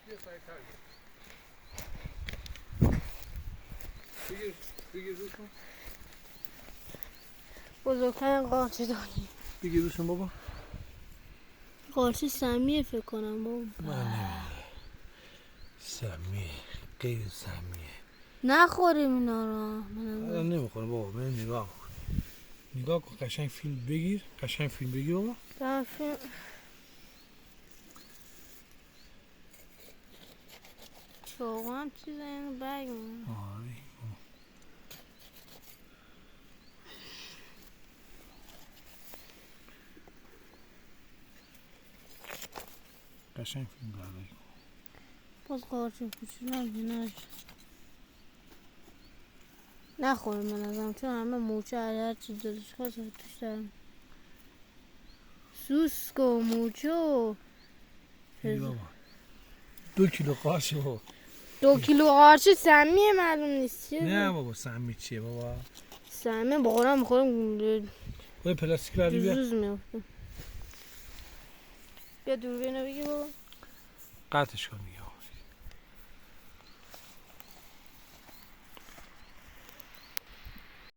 بیا سریع‌تر بگیر روشون. بزرگترین قارچ داریم. بگیر روشون بابا. قارچ سمیه فکر کنم بابا. من نمیدونم. سمیه غیر سمیه. نخوریم اینا رو. الان نمیخوره بابا. من نگاه کن. نگاه کن قشنگ فیلم بگیر. قشنگ فیلم بگیر بابا. فیلم چاقو هم چیز اینو برگ می‌کنه. آره. قشنگ فیلم برداری کن. باز قارچ کوچولو هم نخوریم من ازم چون همه موچه هر چیز دارش خواست توش دارم سوسک و موچه و بگیر بابا. 2 کیلو قارچ بابا. 2 کیلو قارچ سمیه معلوم نیست چیه. نه بابا سمی چیه بابا. سمیه بخورم میخورم باید پلاستیک بردی بیا. جوز میافته. بیا دوربینو بگی بابا. قطعش کن دیگه.